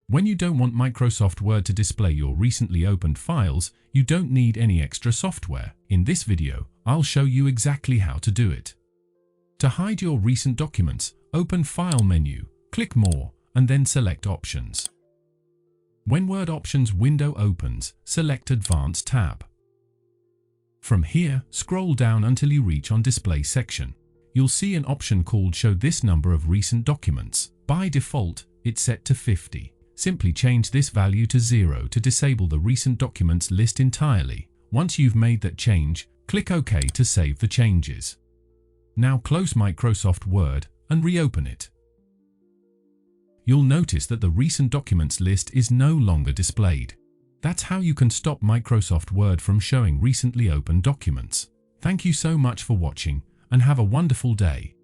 When you don't want Microsoft Word to display your recently opened files, you don't need any extra software. In this video, I'll show you exactly how to do it. To hide your recent documents, open File menu, click More, and then select Options. When Word Options window opens, select Advanced tab. From here, scroll down until you reach on Display section. You'll see an option called Show this number of recent documents. By default, it's set to 50. Simply change this value to 0 to disable the recent documents list entirely. Once you've made that change, click OK to save the changes. Now close Microsoft Word and reopen it. You'll notice that the recent documents list is no longer displayed. That's how you can stop Microsoft Word from showing recently opened documents. Thank you so much for watching and have a wonderful day.